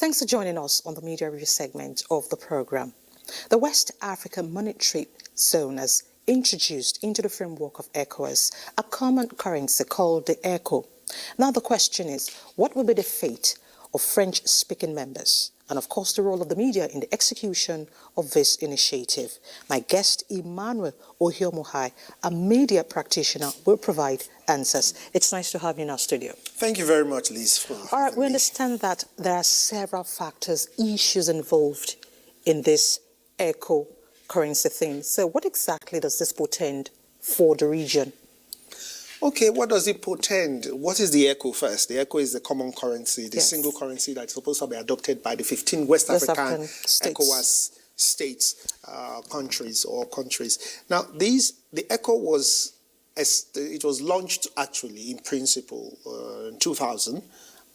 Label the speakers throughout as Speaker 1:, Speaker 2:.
Speaker 1: Thanks for joining us on the Media Review segment of the program. The West African Monetary Zone has introduced into the framework of ECOWAS a common currency called the ECO. Now the question is, what will be the fate of French-speaking members? And of course, the role of the media in the execution of this initiative. My guest, Emmanuel Ohiomuhai, a media practitioner, will provide answers. It's nice to have you in our studio.
Speaker 2: Thank you very much, Liz.
Speaker 1: All right, we understand that there are several factors, issues involved in this eco currency thing. So what exactly does this portend for the region?
Speaker 2: Okay, what does it portend? What is the ECO first? The ECO is the common currency, the single currency that's supposed to be adopted by the 15 West African ECOWAS states, countries. Now, the ECO was launched actually in principle in 2000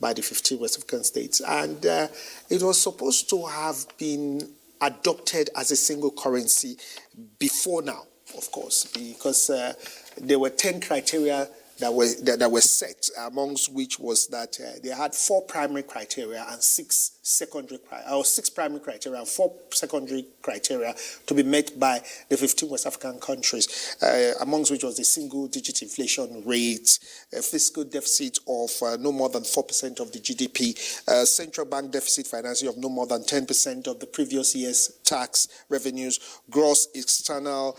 Speaker 2: by the 15 West African states, and it was supposed to have been adopted as a single currency before now, of course, because there were 10 criteria that were set, amongst which was that they had 4 primary criteria and 6 primary criteria and 4 secondary criteria to be met by the 15 West African countries, amongst which was the single-digit inflation rate, a fiscal deficit of no more than 4% of the GDP, central bank deficit financing of no more than 10% of the previous year's tax revenues, gross external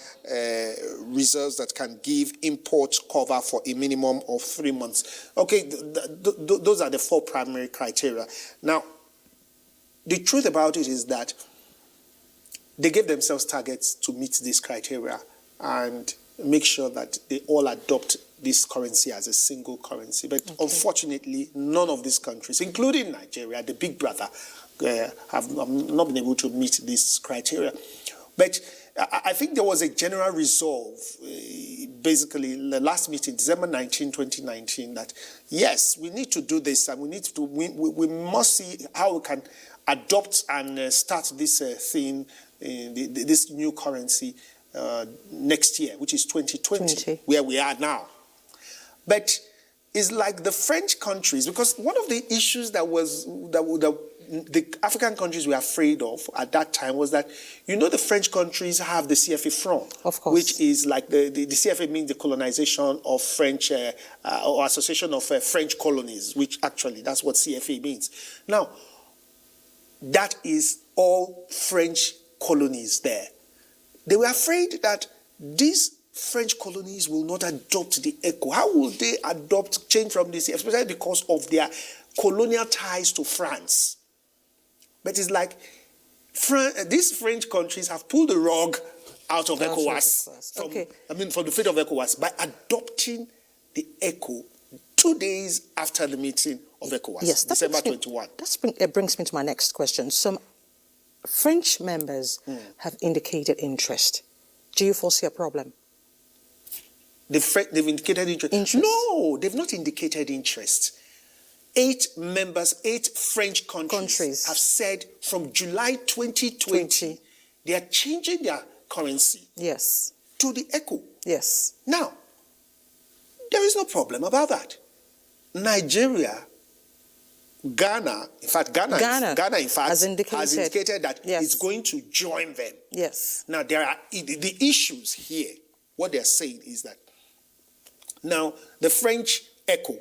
Speaker 2: reserves that can give import cover for a minimum of 3 months. Okay, those are the 4 primary criteria. Now, the truth about it is that they gave themselves targets to meet these criteria and make sure that they all adopt this currency as a single currency. But unfortunately, none of these countries, including Nigeria, the big brother, have not been able to meet this criteria. But I think there was a general resolve, basically, in the last meeting, December 19, 2019, that yes, we need to do this, and we must see how we can adopt and start this thing, this new currency next year, which is 2020, where we are now. But it's like the French countries, because one of the issues that the African countries were afraid of at that time was that, the French countries have the CFA franc, of course, which is like the CFA means the colonization of French, or association of French colonies, which actually that's what CFA means. Now, that is all French colonies there. They were afraid that these French colonies will not adopt the ECO. How will they change from this, especially because of their colonial ties to France? But it's like these French countries have pulled the rug out of ECOWAS, from the feet of ECOWAS, by adopting the ECO 2 days after the meeting of ECOWAS, yes, December 21.
Speaker 1: That brings me to my next question. Some French members have indicated interest. Do you foresee a problem?
Speaker 2: They've indicated interest? No, they've not indicated interest. 8 French countries have said from July 2020 they are changing their currency to the ECO.
Speaker 1: Yes.
Speaker 2: Now, there is no problem about that. Nigeria, Ghana has indicated that it's going to join them.
Speaker 1: Yes.
Speaker 2: Now, there are the issues here. What they're saying is that now the French ECO,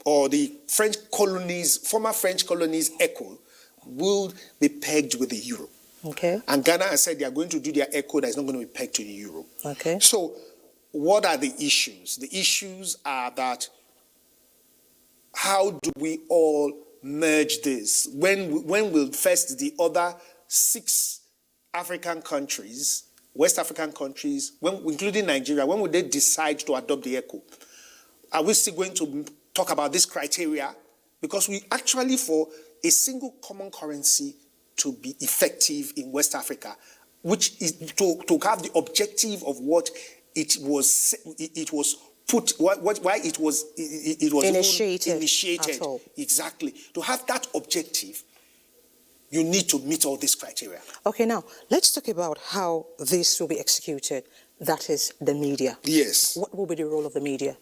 Speaker 2: or the French colonies, former French colonies ECO, will be pegged with the euro.
Speaker 1: Okay.
Speaker 2: And Ghana has said they are going to do their ECO that is not going to be pegged to the euro.
Speaker 1: Okay.
Speaker 2: So, what are the issues? The issues are that how do we all merge this? When will first the other 6 African countries, West African countries, including Nigeria, when will they decide to adopt the ECO? Are we still going to talk about this criteria? Because we actually, for a single common currency to be effective in West Africa, which is to have the objective of what it was put, why it was initiated at all. Exactly. To have that objective, you need to meet all these criteria.
Speaker 1: Okay, now let's talk about how this will be executed. That is the media.
Speaker 2: Yes.
Speaker 1: What will be the role of the media?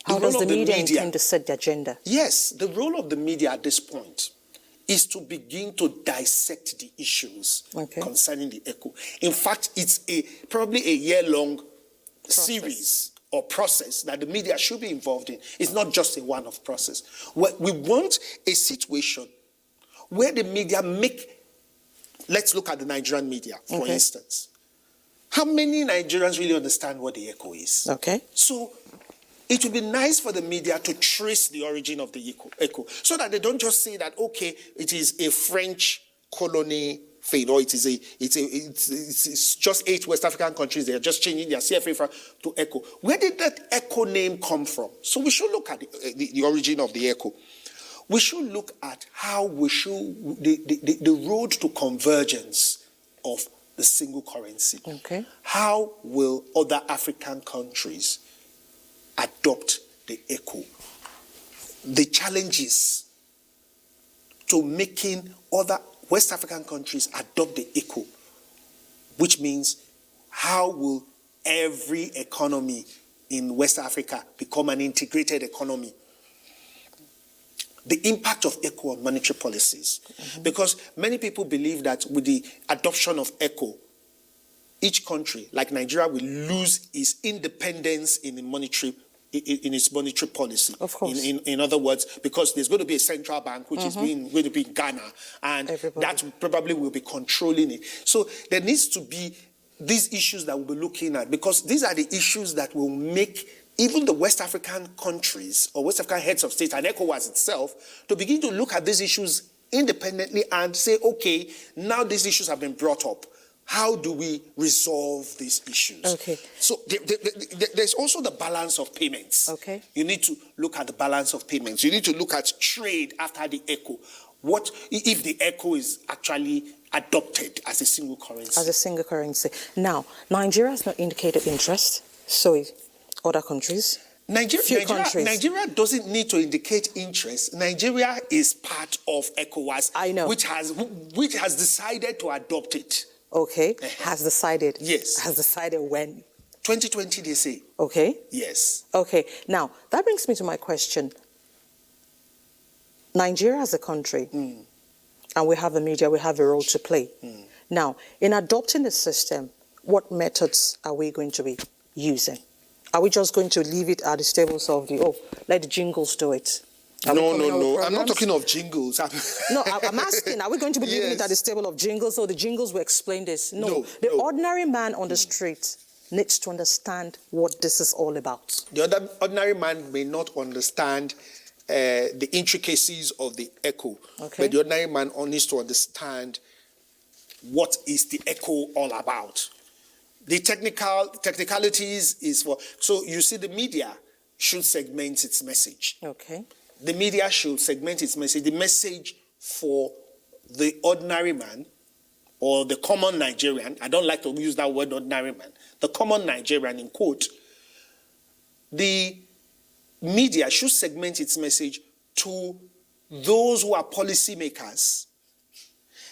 Speaker 1: How does the media intend to set the agenda?
Speaker 2: Yes, the role of the media at this point is to begin to dissect the issues
Speaker 1: Okay.
Speaker 2: concerning the ECHO. In fact, it's probably a year-long series or process that the media should be involved in. It's not just a one-off process. We want a situation where the media let's look at the Nigerian media, for instance. How many Nigerians really understand what the ECHO is?
Speaker 1: Okay.
Speaker 2: So it would be nice for the media to trace the origin of the ECHO so that they don't just say that, okay, it is a French colony thing, or it's just 8 West African countries. They are just changing their CFA to ECHO. Where did that ECHO name come from? So we should look at the origin of the ECHO. We should look at how the road to convergence of the single currency.
Speaker 1: Okay.
Speaker 2: How will other African countries adopt the ECHO? The challenges to making other West African countries adopt the ECHO, which means how will every economy in West Africa become an integrated economy? The impact of ECHO on monetary policies. Because many people believe that with the adoption of ECHO, each country, like Nigeria, will lose its independence in its monetary policy.
Speaker 1: Of course.
Speaker 2: In other words, because there's going to be a central bank which is going to be in Ghana, and that probably will be controlling it. So there needs to be these issues that we'll be looking at, because these are the issues that will make even the West African countries or West African heads of state and ECOWAS itself to begin to look at these issues independently and say, okay, now these issues have been brought up. How do we resolve these issues?
Speaker 1: Okay.
Speaker 2: So there's also the balance of payments.
Speaker 1: Okay.
Speaker 2: You need to look at the balance of payments. You need to look at trade after the ECHO. What if the ECHO is actually adopted as a single currency?
Speaker 1: As a single currency. Now, Nigeria has not indicated interest, so other countries.
Speaker 2: Nigeria doesn't need to indicate interest. Nigeria is part of ECOWAS.
Speaker 1: I know.
Speaker 2: Which has decided to adopt it.
Speaker 1: Okay. Has decided.
Speaker 2: Yes.
Speaker 1: Has decided when?
Speaker 2: 2020, they say.
Speaker 1: Okay.
Speaker 2: Yes.
Speaker 1: Okay. Now, that brings me to my question. Nigeria as a country, and we have a media, we have a role to play. Now, in adopting the system, what methods are we going to be using? Are we just going to leave it at the stables of let the jingles do it?
Speaker 2: No. I'm not talking of jingles.
Speaker 1: No, I'm asking, are we going to be leaving it at the stable of jingles, so the jingles will explain this? No. The ordinary man on the street needs to understand what this is all about.
Speaker 2: The ordinary man may not understand the intricacies of the ECHO, but the ordinary man needs to understand what is the ECHO all about. The technicalities is for, so you see the media should segment its message.
Speaker 1: Okay.
Speaker 2: The media should segment its message. The message for the ordinary man or the common Nigerian, I don't like to use that word ordinary man, the common Nigerian in quote, the media should segment its message to those who are policymakers.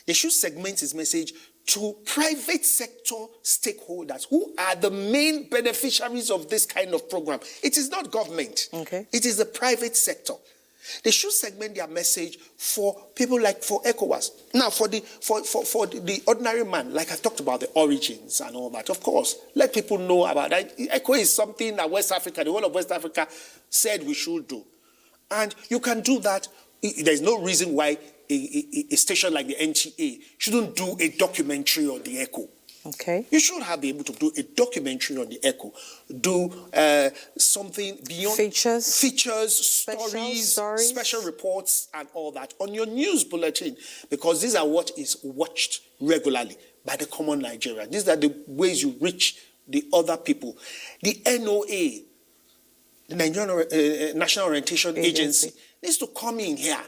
Speaker 2: They should segment its message to private sector stakeholders who are the main beneficiaries of this kind of program. It is not government.
Speaker 1: Okay.
Speaker 2: It is the private sector. They should segment their message for people for ECOWAS. Now, for the ordinary man, like I talked about the origins and all that, of course, let people know about that. ECHO is something that West Africa, the whole of West Africa said we should do. And you can do that. There's no reason why a station like the NTA shouldn't do a documentary on the ECHO.
Speaker 1: Okay.
Speaker 2: You should be able to do a documentary on the ECHO, do something beyond features, stories, special reports, and all that on your news bulletin, because these are what is watched regularly by the common Nigerian. These are the ways you reach the other people. The NOA, the Nigerian National Orientation Agency, needs to come in here.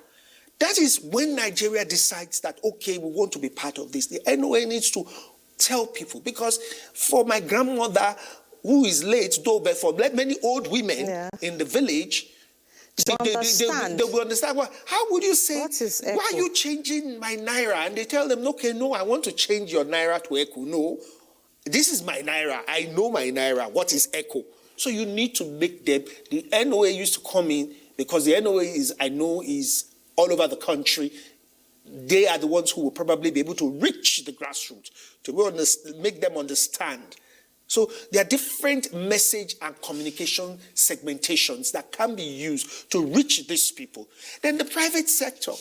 Speaker 2: That is when Nigeria decides that, okay, we want to be part of this. The NOA needs to tell people, because for my grandmother, who is late, though, but for many old women in the village, they will understand. Well, how would you say, why are you changing my naira? And they tell them, okay, no, I want to change your naira to ECHO. No, this is my naira. I know my naira. What is ECHO? So you need to make them. The NOA used to come in, because the NOA is all over the country, they are the ones who will probably be able to reach the grassroots, to make them understand. So there are different message and communication segmentations that can be used to reach these people. Then the private sector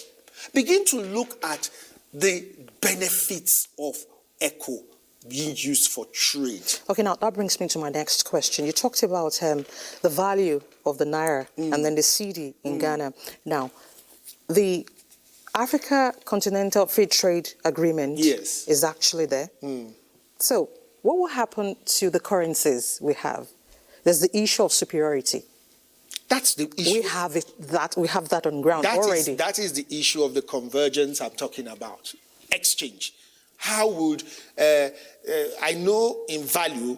Speaker 2: begin to look at the benefits of ECO being used for trade.
Speaker 1: Okay, now that brings me to my next question. You talked about the value of the Naira and then the CD in Ghana. Now, the Africa Continental Free Trade Agreement is actually there. So what will happen to the currencies we have? There's the issue of superiority.
Speaker 2: That's the issue.
Speaker 1: We have that on ground already.
Speaker 2: That is the issue of the convergence I'm talking about. Exchange. How would I know in value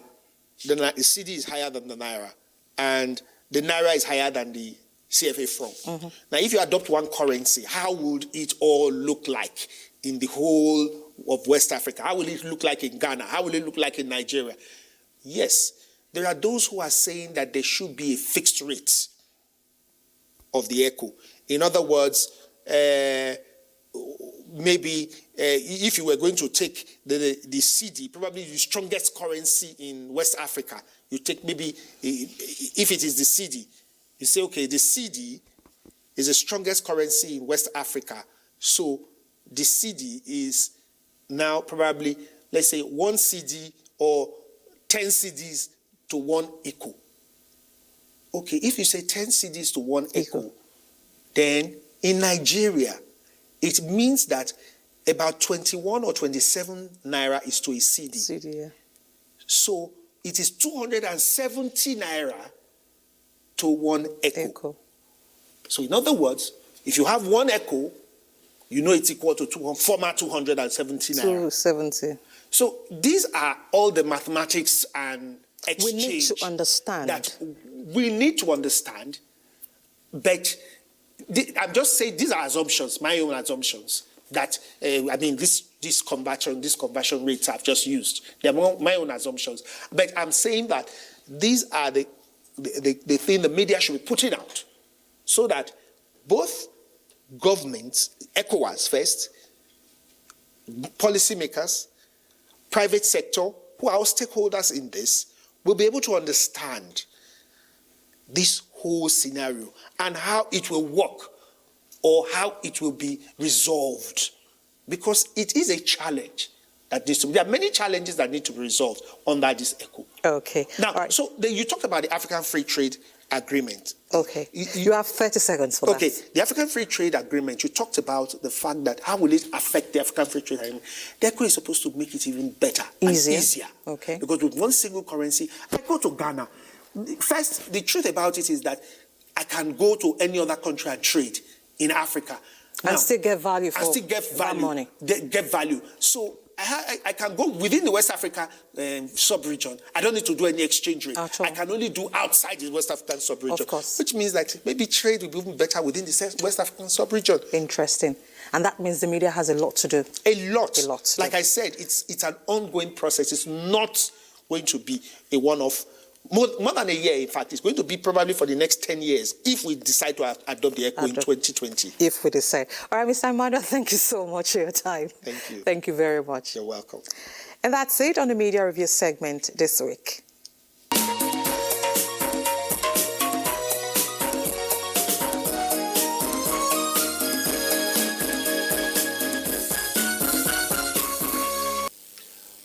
Speaker 2: the CD is higher than the Naira, and the Naira is higher than the CFA franc. Now, if you adopt one currency, how would it all look like in the whole of West Africa? How will it look like in Ghana? How will it look like in Nigeria? Yes, there are those who are saying that there should be a fixed rate of the ECO. In other words, maybe if you were going to take the CD, probably the strongest currency in West Africa, you take maybe, if it is the CD, you say, okay, the CD is the strongest currency in West Africa, so the CD is now probably, let's say, 1 CD or 10 CDs to 1 ECO. Okay, if you say 10 CDs to 1 ECO, then in Nigeria, it means that about 21 or 27 Naira is to a CD.
Speaker 1: Yeah.
Speaker 2: So it is 270 Naira to 1 ECO. So in other words, if you have 1 ECO, you know it's equal to former 270 Naira.
Speaker 1: 270.
Speaker 2: So these are all the mathematics and exchange
Speaker 1: we need to understand.
Speaker 2: That we need to understand, but I'm just saying these are assumptions, my own assumptions, that, this conversion rates I've just used. They're my own assumptions. But I'm saying that these are the thing the media should be putting out, so that both governments, ECOWAS first, policymakers, private sector, who are all stakeholders in this, will be able to understand this whole scenario and how it will work or how it will be resolved. Because it is a challenge that needs to be. There are many challenges that need to be resolved under this ECO.
Speaker 1: Okay.
Speaker 2: Now, so you talked about the African Free Trade Agreement.
Speaker 1: Okay. You have 30 seconds for that.
Speaker 2: Okay. The African Free Trade Agreement, you talked about the fact that how will it affect the African Free Trade Agreement? The ECO is supposed to make it even better and easier.
Speaker 1: Okay.
Speaker 2: Because with one single currency, I go to Ghana. First, the truth about it is that I can go to any other country and trade in Africa.
Speaker 1: And still get value for
Speaker 2: that money. Get value. So I can go within the West Africa sub-region. I don't need to do any exchange rate. I can only do outside the West African sub-region.
Speaker 1: Of course.
Speaker 2: Which means that maybe trade will be even better within the West African sub-region.
Speaker 1: Interesting. And that means the media has a lot to do.
Speaker 2: A lot. Like I said, it's an ongoing process. It's not going to be a one-off. More than a year, in fact. It's going to be probably for the next 10 years if we decide to adopt the ECO in 2020.
Speaker 1: If we decide. All right, Mr. Emmanuel, thank you so much for your time.
Speaker 2: Thank you.
Speaker 1: Thank you very much.
Speaker 2: You're welcome.
Speaker 1: And that's it on the Media Review segment this week.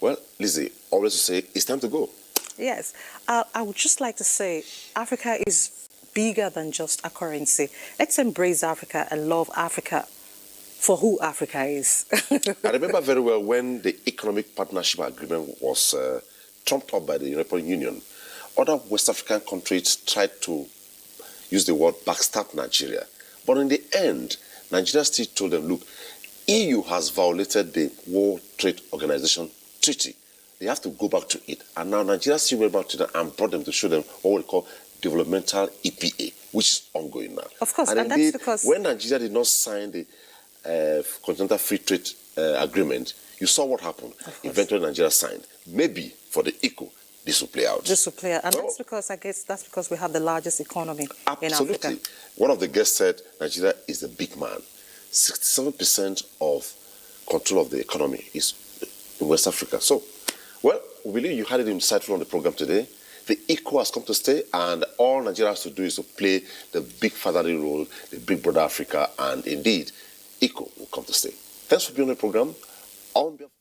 Speaker 3: Well, Lizzie, always to say it's time to go.
Speaker 1: Yes. I would just like to say Africa is bigger than just a currency. Let's embrace Africa and love Africa for who Africa is.
Speaker 3: I remember very well when the Economic Partnership Agreement was trumped up by the European Union. Other West African countries tried to use the word backstab Nigeria. But in the end, Nigeria still told them, look, EU has violated the World Trade Organization treaty. They have to go back to it. And now Nigeria still went back to them and brought them to show them what we call developmental EPA, which is ongoing now.
Speaker 1: Of course,
Speaker 3: and
Speaker 1: indeed, that's because
Speaker 3: when Nigeria did not sign the Continental Free Trade Agreement, you saw what happened. Eventually Nigeria signed. Maybe for the ECO, this will play out.
Speaker 1: This will play out. And that's because, I guess, that's because we have the largest economy in Africa.
Speaker 3: Absolutely. One of the guests said Nigeria is the big man. 67% of control of the economy is in West Africa. So, well, we believe you had it insightful on the program today. The ECO has come to stay, and all Nigeria has to do is to play the big fatherly role, the big brother Africa, and indeed, ECO will come to stay. Thanks for being on the program. On behalf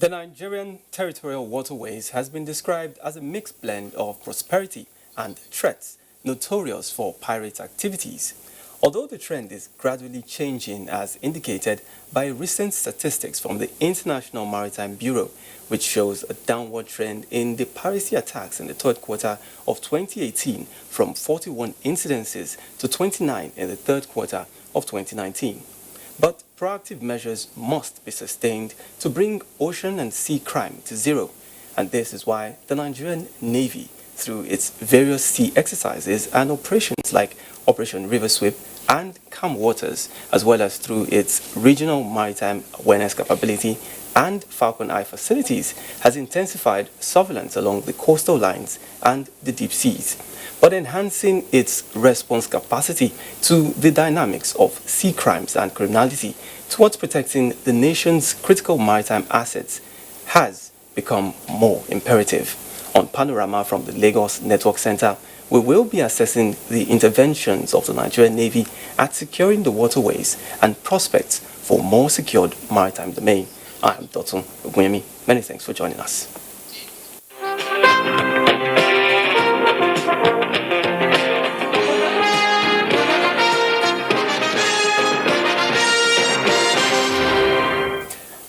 Speaker 4: The Nigerian territorial waterways has been described as a mixed blend of prosperity and threats, notorious for pirate activities. Although the trend is gradually changing as indicated by recent statistics from the International Maritime Bureau, which shows a downward trend in the piracy attacks in the third quarter of 2018 from 41 incidences to 29 in the third quarter of 2019. But proactive measures must be sustained to bring ocean and sea crime to zero. And this is why the Nigerian Navy, through its various sea exercises and operations like Operation River Sweep and Calm Waters, as well as through its regional maritime awareness capability and Falcon Eye facilities, has intensified surveillance along the coastal lines and the deep seas, but enhancing its response capacity to the dynamics of sea crimes and criminality towards protecting the nation's critical maritime assets has become more imperative. On Panorama from the Lagos Network Center, we will be assessing the interventions of the Nigerian Navy at securing the waterways and prospects for more secured maritime domain. I am Dotun Ogwemi. Many thanks for joining us.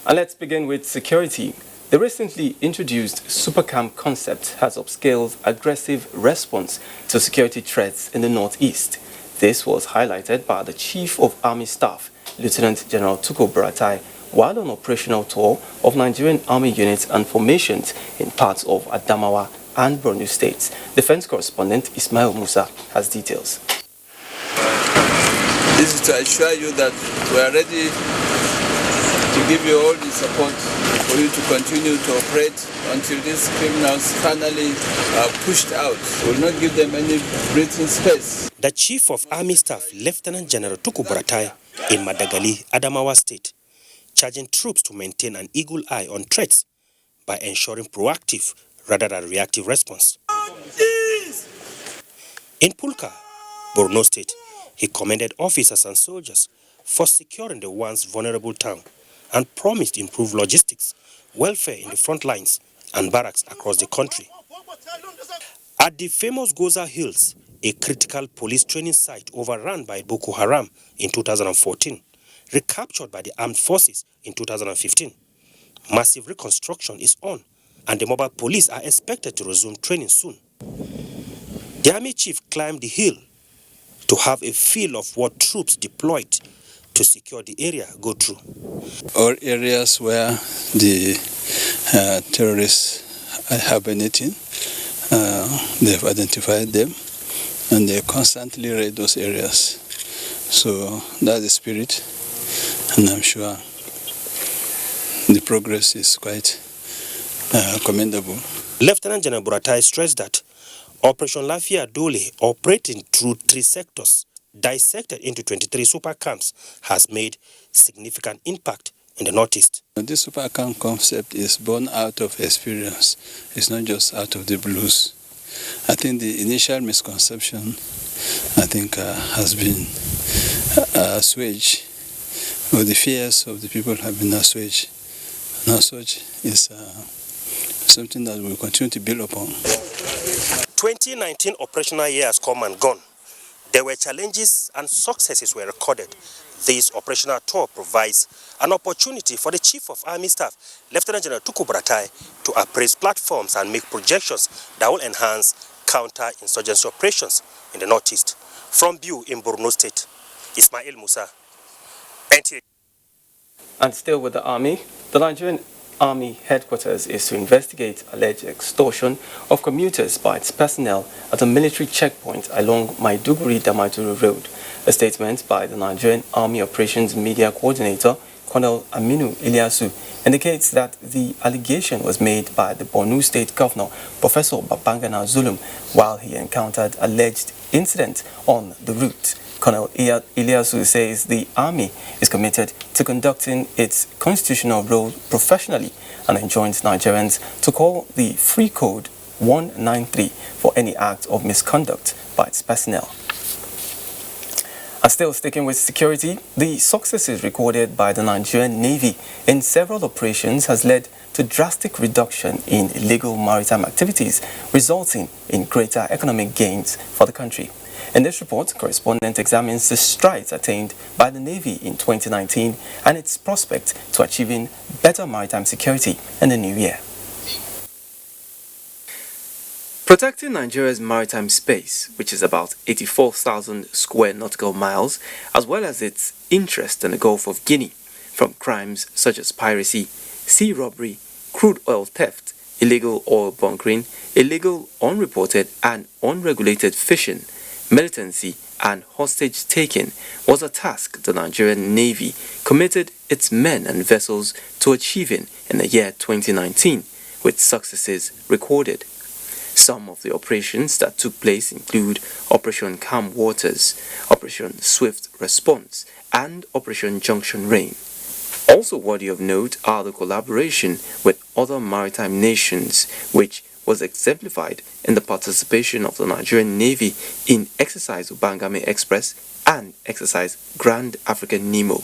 Speaker 4: And let's begin with security. The recently introduced SuperCam concept has upscaled aggressive response to security threats in the Northeast. This was highlighted by the Chief of Army Staff, Lieutenant General Tukur Buratai, while on operational tour of Nigerian Army units and formations in parts of Adamawa and Borno states. Defense correspondent Ismail Musa has details.
Speaker 5: This is to assure you that we are ready to give you all the support for you to continue to operate until these criminals finally are pushed out. We will not give them any breathing space.
Speaker 6: The Chief of Army Staff, Lieutenant General Tukur Buratai, in Madagali, Adamawa State, charging troops to maintain an eagle eye on threats by ensuring proactive rather than reactive response. In Pulka, Borno State, he commended officers and soldiers for securing the once vulnerable town and promised improved logistics, welfare in the front lines and barracks across the country. At the famous Goza Hills, a critical police training site overrun by Boko Haram in 2014, recaptured by the armed forces in 2015. Massive reconstruction is on, and the mobile police are expected to resume training soon. The army chief climbed the hill to have a feel of what troops deployed to secure the area go through.
Speaker 5: All areas where the terrorists are hibernating, they've identified them, and they constantly raid those areas. So that's the spirit, and I'm sure the progress is quite commendable.
Speaker 6: Lieutenant General Buratai stressed that Operation Lafia Dole, operating through 3 sectors, dissected into 23 super camps, has made significant impact in the Northeast.
Speaker 5: This super camp concept is born out of experience. It's not just out of the blues. I think the initial misconception, has been assuaged, or the fears of the people have been assuaged. And as such, is something that we'll continue to build upon.
Speaker 6: 2019 operational year has come and gone. There were challenges and successes were recorded. This operational tour provides an opportunity for the Chief of Army Staff, Lieutenant General Tukur Buratai, to appraise platforms and make projections that will enhance counter-insurgency operations in the Northeast. From Biu in Borno State, Ismail Musa, NTA.
Speaker 4: And still with the Army, the Nigerian Army headquarters is to investigate alleged extortion of commuters by its personnel at a military checkpoint along Maiduguri-Damaturu Road. A statement by the Nigerian Army Operations Media Coordinator, Colonel Aminu Ilyasu, indicates that the allegation was made by the Borno State Governor, Professor Babangana Zulum, while he encountered alleged incident on the route. Colonel Ilyasu says the Army is committed to conducting its constitutional role professionally and enjoins Nigerians to call the Free Code 193 for any act of misconduct by its personnel. And still sticking with security, the successes recorded by the Nigerian Navy in several operations has led to drastic reduction in illegal maritime activities, resulting in greater economic gains for the country. In this report, correspondent examines the strides attained by the Navy in 2019 and its prospect to achieving better maritime security in the new year. Protecting Nigeria's maritime space, which is about 84,000 square nautical miles, as well as its interest in the Gulf of Guinea, from crimes such as piracy, sea robbery, crude oil theft, illegal oil bunkering, illegal, unreported and unregulated fishing, militancy and hostage-taking, was a task the Nigerian Navy committed its men and vessels to achieving in the year 2019, with successes recorded. Some of the operations that took place include Operation Calm Waters, Operation Swift Response, and Operation Junction Rain. Also worthy of note are the collaboration with other maritime nations, which was exemplified in the participation of the Nigerian Navy in Exercise Ubangame Express and Exercise Grand African Nemo.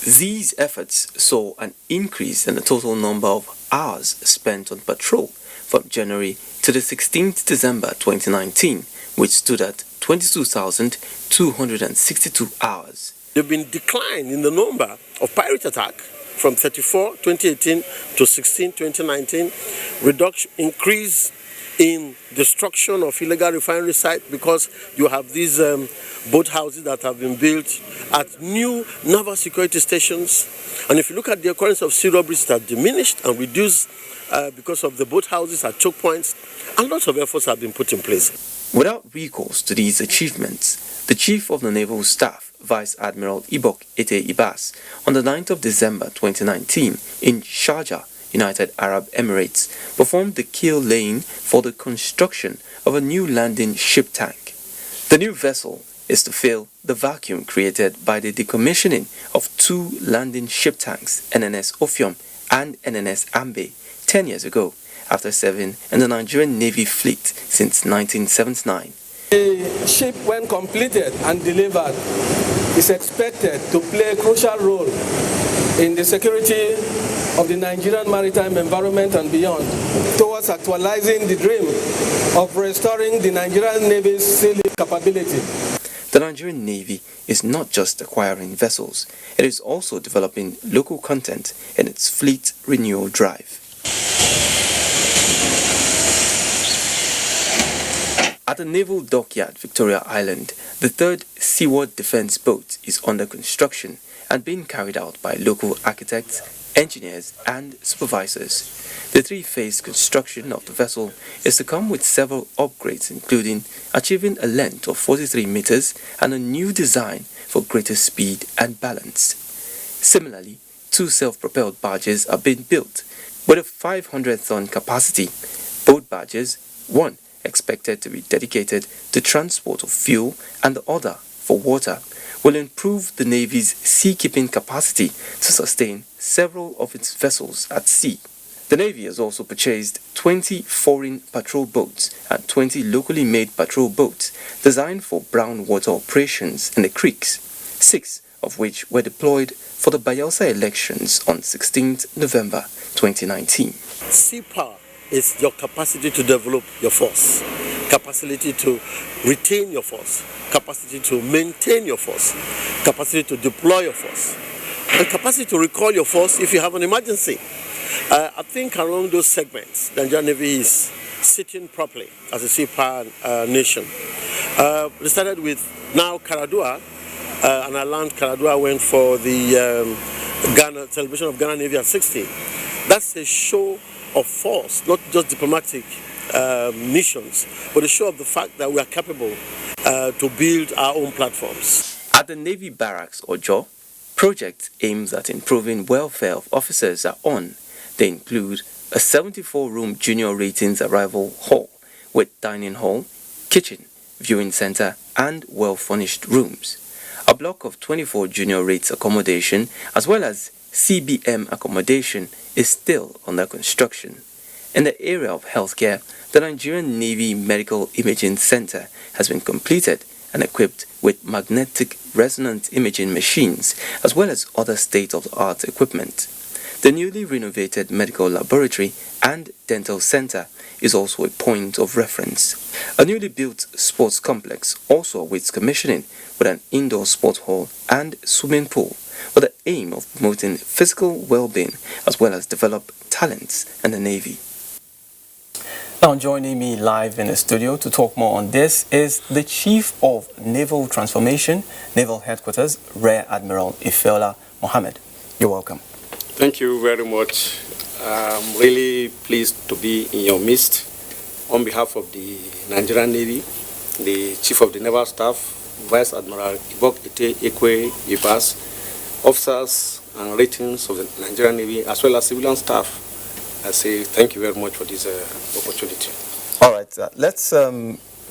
Speaker 4: These efforts saw an increase in the total number of hours spent on patrol from January to the 16th December 2019, which stood at 22,262 hours.
Speaker 7: There have been decline in the number of pirate attacks from 34 2018 to 16 2019, increase in destruction of illegal refinery sites because you have these boat houses that have been built at new naval security stations. And if you look at the occurrence of sea robberies that diminished and reduced because of the boat houses at choke points, and lots of efforts have been put in place.
Speaker 4: Without recourse to these achievements, the Chief of the Naval Staff, Vice Admiral Ibok Ete Ibas, on the 9th of December 2019 in Sharjah, United Arab Emirates, performed the keel laying for the construction of a new landing ship tank. The new vessel is to fill the vacuum created by the decommissioning of two landing ship tanks, NNS Ophium and NNS Ambe, 10 years ago, after serving in the Nigerian Navy fleet since 1979.
Speaker 8: The ship, when completed and delivered, is expected to play a crucial role in the security of the Nigerian maritime environment and beyond, towards actualizing the dream of restoring the Nigerian Navy's sailing capability.
Speaker 4: The Nigerian Navy is not just acquiring vessels, it is also developing local content in its fleet renewal drive. At the Naval Dockyard, Victoria Island, the third seaward defense boat is under construction and being carried out by local architects, engineers and supervisors. The three-phase construction of the vessel is to come with several upgrades, including achieving a length of 43 meters and a new design for greater speed and balance. Similarly, two self-propelled barges are being built with a 500-ton capacity. Both barges, one expected to be dedicated to transport of fuel and the other for water, will improve the Navy's seakeeping capacity to sustain several of its vessels at sea. The Navy has also purchased 20 foreign patrol boats and 20 locally made patrol boats designed for brown water operations in the creeks, 6 of which were deployed for the Bayelsa elections on 16th November 2019.
Speaker 7: Sea power is your capacity to develop your force, capacity to retain your force, capacity to maintain your force, capacity to deploy your force, and capacity to recall your force if you have an emergency. I think along those segments, the Nigerian Navy is sitting properly as a sea power nation. We started with now Caradua, and I learned Caradua went for the celebration of Ghana Navy at 60. That's a show of force, not just diplomatic missions, but a show of the fact that we are capable to build our own platforms.
Speaker 4: At the Navy Barracks, Ojo, projects aimed at improving welfare of officers are on. They include a 74-room junior ratings arrival hall with dining hall, kitchen, viewing center, and well-furnished rooms. A block of 24 junior rates accommodation as well as CBM accommodation is still under construction. In the area of healthcare, the Nigerian Navy Medical Imaging Center has been completed and equipped with magnetic resonance imaging machines as well as other state-of-the-art equipment. The newly renovated medical laboratory and dental center is also a point of reference. A newly built sports complex also awaits commissioning with an indoor sport hall and swimming pool with the aim of promoting physical well-being as well as develop talents in the Navy. Now joining me live in the studio to talk more on this is the Chief of Naval Transformation, Naval Headquarters, Rear Admiral Ifeola Mohammed. You're welcome.
Speaker 9: Thank you very much. I'm really pleased to be in your midst on behalf of the Nigerian Navy, the Chief of the Naval Staff, Vice Admiral Ibok Ite Ekwe Ibas, officers and ratings of the Nigerian Navy, as well as civilian staff. I say thank you very much for this opportunity.
Speaker 4: All right, let's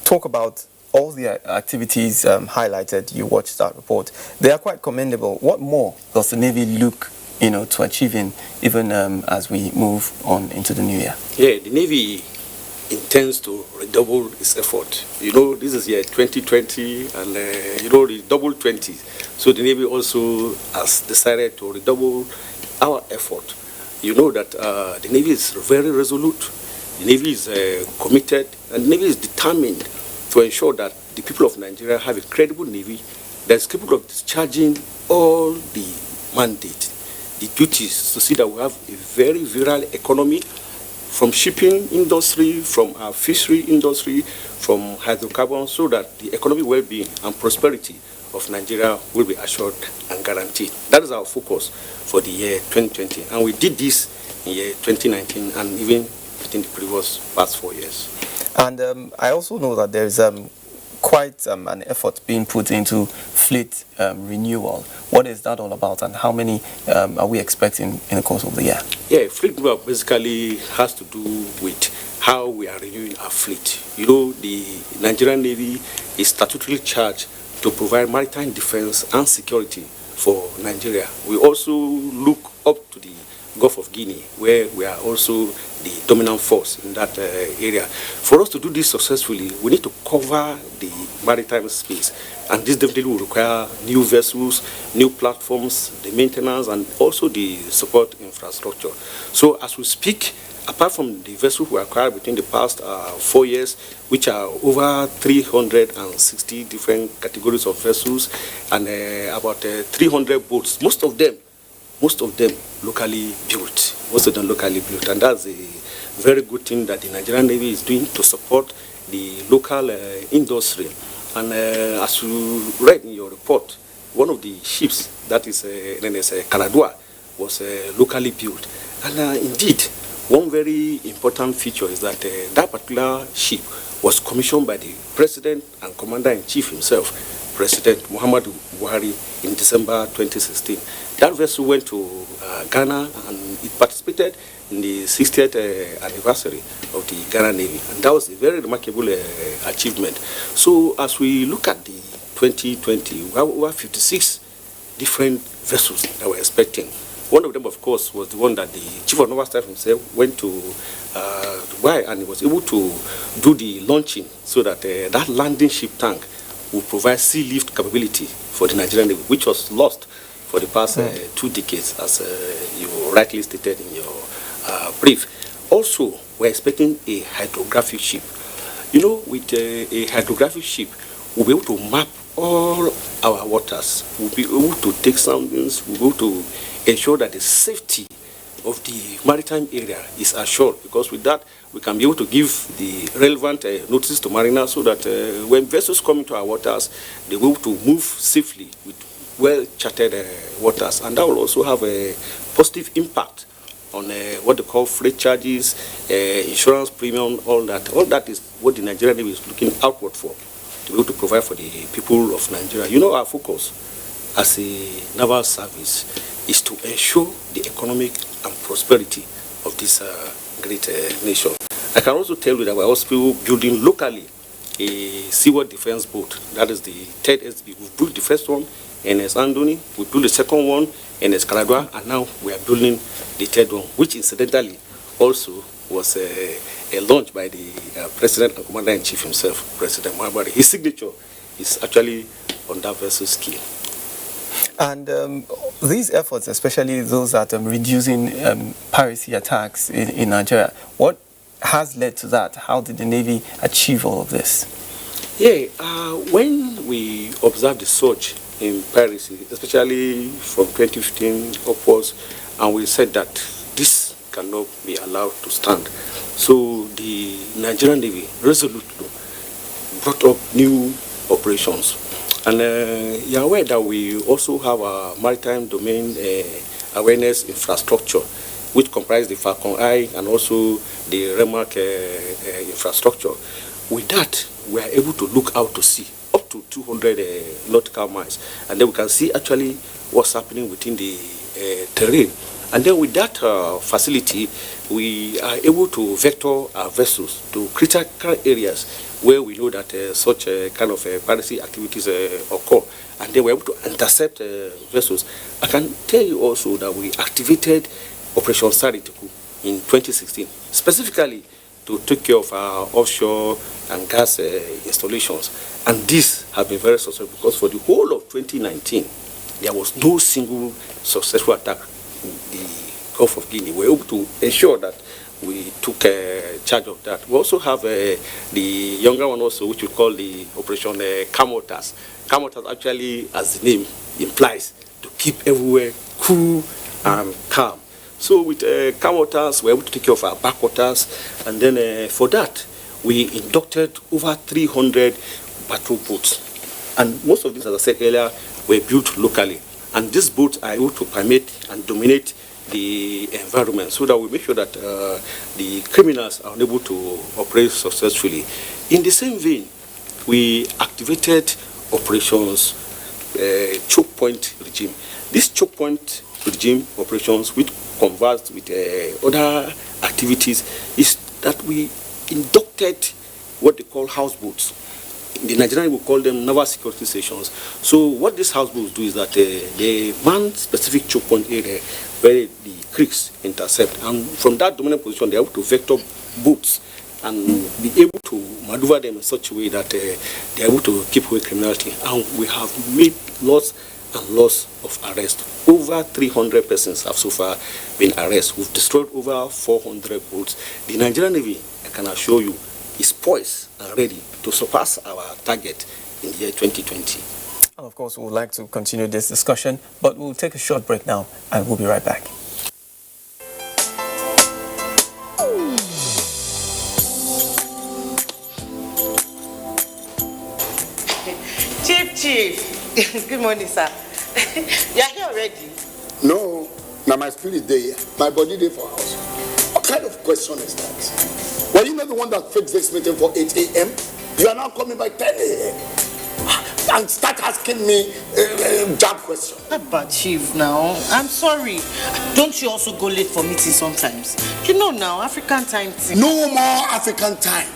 Speaker 4: talk about all the activities highlighted. You watched that report. They are quite commendable. What more does the Navy look to achieving even as we move on into the new year?
Speaker 9: Yeah, the Navy intends to redouble its effort. This is year 2020 and redouble 20. So the Navy also has decided to redouble our effort. You know that the Navy is very resolute, the Navy is committed, and the Navy is determined to ensure that the people of Nigeria have a credible Navy that is capable of discharging all the mandate, the duties to see that we have a very virile economy, from shipping industry, from our fishery industry, from hydrocarbons, so that the economic well-being and prosperity of Nigeria will be assured and guaranteed. That is our focus for the year 2020. And we did this in year 2019 and even within the previous past 4 years.
Speaker 4: And I also know that there is quite an effort being put into fleet renewal. What is that all about, and how many are we expecting in the course of the year?
Speaker 9: Yeah, fleet renewal basically has to do with how we are renewing our fleet. The Nigerian Navy is statutorily charged to provide maritime defense and security for Nigeria. We also look up to the Gulf of Guinea, where we are also the dominant force in that area. For us to do this successfully, we need to cover the maritime space, and this definitely will require new vessels, new platforms, the maintenance, and also the support infrastructure. So as we speak, apart from the vessels we acquired between the past 4 years, which are over 360 different categories of vessels and about 300 boats, most of them locally built, and that's a very good thing that the Nigerian Navy is doing to support the local industry. And as you read in your report, one of the ships that is known as Kaladua was locally built, and indeed, one very important feature is that that particular ship was commissioned by the President and Commander-in-Chief himself, President Muhammadu Buhari, in December 2016. That vessel went to Ghana and it participated in the 60th anniversary of the Ghana Navy. And that was a very remarkable achievement. So as we look at the 2020, we have over 56 different vessels that we're expecting. One of them, of course, was the one that the Chief of Naval Staff himself went to Dubai, and he was able to do the launching so that that landing ship tank will provide sea lift capability for the Nigerian Navy, which was lost for the past 2 decades, as you rightly stated in your brief. Also, we're expecting a hydrographic ship. With a hydrographic ship, we'll be able to map all our waters. We'll be able to take soundings. We'll be able to ensure that the safety of the maritime area is assured, because with that we can be able to give the relevant notices to mariners so that when vessels come into our waters, they will be able to move safely with well-charted waters, and that will also have a positive impact on what they call freight charges, insurance premium, all that. All that is what the Nigerian Navy is looking outward for, to be able to provide for the people of Nigeria. You know, our focus as a naval service is to ensure the economic and prosperity of this great nation. I can also tell you that we're also building locally a seaward defense boat. That is the third SB. We've built the first one in Andoni, we built the second one in Escaradua, and now we are building the third one, which incidentally also was launched by the President and Commander-in-Chief himself, President Muhammad. His signature is actually on that vessel's keel.
Speaker 4: And these efforts, especially those at reducing piracy attacks in Nigeria, what has led to that? How did the Navy achieve all of this?
Speaker 9: Yeah, when we observed the surge in piracy, especially from 2015 upwards, and we said that this cannot be allowed to stand. So the Nigerian Navy resolutely brought up new operations. And you're aware that we also have a maritime domain awareness infrastructure, which comprises the Falcon Eye and also the REMARC infrastructure. With that, we are able to look out to sea up to 200 nautical miles, and then we can see actually what's happening within the terrain. And then with that facility, we are able to vector our vessels to critical areas where we know that such kind of piracy activities occur, and then we're able to intercept vessels. I can tell you also that we activated Operation Sarituku in 2016, specifically to take care of our offshore and gas installations. And this has been very successful because for the whole of 2019, there was no single successful attack in the Gulf of Guinea. We were able to ensure that we took charge of that. We also have the younger one also, which we call the Operation Camotas. Camotas actually, as the name implies, to keep everywhere cool and calm. So with Camotas, we're able to take care of our backwaters, and then for that, we inducted over 300 patrol boats. And most of these, as I said earlier, were built locally. And these boats are able to permit and dominate the environment so that we make sure that the criminals are unable to operate successfully. In the same vein, we activated operations choke point regime. This choke point regime operations, which converts with other activities, is that we inducted what they call houseboats. In the Nigerian, we call them naval security stations. So what these houseboats do is that they man specific choke point area where the creeks intercept, and from that dominant position, they're able to vector boats and be able to maneuver them in such a way that they're able to keep away criminality. And we have made lots and lots of arrests. Over 300 persons have so far been arrested. We've destroyed over 400 boats. The Nigerian Navy, I can assure you, is poised and ready to surpass our target in the year 2020.
Speaker 4: And of course, we would like to continue this discussion, but we'll take a short break now, and we'll be right back.
Speaker 10: Chief. Good morning, sir. You are here already?
Speaker 11: No, now my spirit there, my body there for house. What kind of question is that? Were you not the one that fixed this meeting for 8 a.m.? You are now coming by 10 a.m. and start asking me job questions.
Speaker 10: But Chief, now, I'm sorry. Don't you also go late for meetings sometimes? You know now, African time.
Speaker 11: No more African time.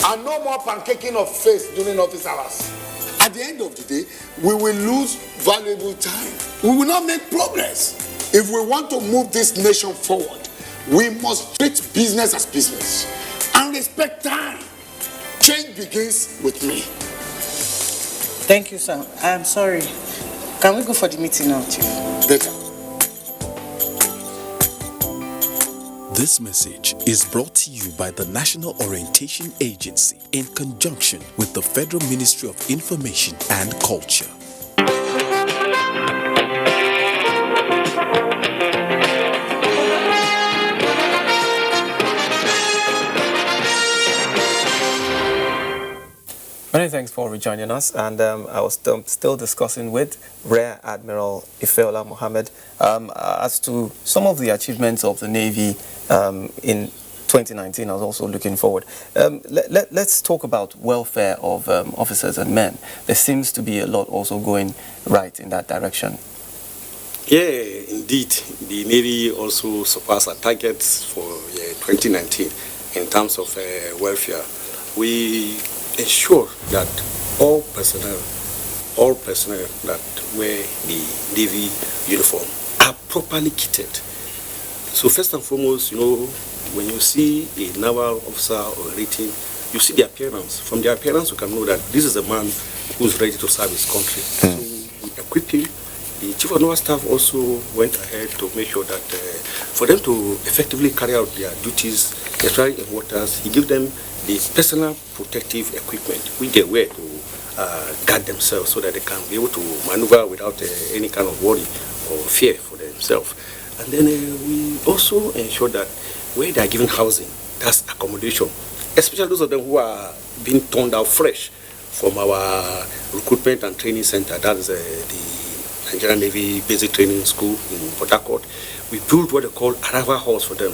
Speaker 11: And no more pancaking of face during office hours. At the end of the day, we will lose valuable time. We will not make progress. If we want to move this nation forward, we must treat business as business and respect time. Change begins with me.
Speaker 10: Thank you, sir. I'm sorry. Can we go for the meeting now, Chief?
Speaker 11: Better.
Speaker 12: This message is brought to you by the National Orientation Agency in conjunction with the Federal Ministry of Information and Culture.
Speaker 4: Many thanks for rejoining us. And I was still discussing with Rear Admiral Ifeola Mohammed as to some of the achievements of the Navy in 2019. I was also looking forward. Let's talk about welfare of officers and men. There seems to be a lot also going right in that direction.
Speaker 9: Yeah, indeed. The Navy also surpassed our targets for 2019 in terms of welfare. We ensure that all personnel that wear the Navy uniform are properly kitted. So first and foremost, when you see a naval officer or a rating, you see the appearance. From the appearance, you can know that this is a man who's ready to serve his country. So we equip him. The Chief of Naval Staff also went ahead to make sure that for them to effectively carry out their duties, especially in waters, he gave them the personal protective equipment which they wear to guard themselves so that they can be able to maneuver without any kind of worry or fear for themselves. And then we also ensure that where they are given housing, that's accommodation, especially those of them who are being turned out fresh from our recruitment and training center, that is the Nigerian Navy Basic Training School in Port Harcourt. We built what they call arrival halls for them,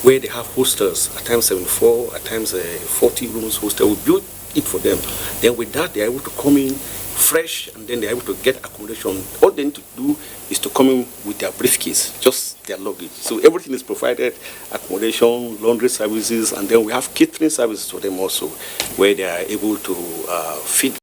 Speaker 9: where they have hostels, at times 74, at times 40 rooms hostel. We built it for them. Then with that, they are able to come in fresh, and then they are able to get accommodation. All they need to do is to come in with their briefcase, just their luggage. So everything is provided, accommodation, laundry services, and then we have catering services for them also, where they are able to feed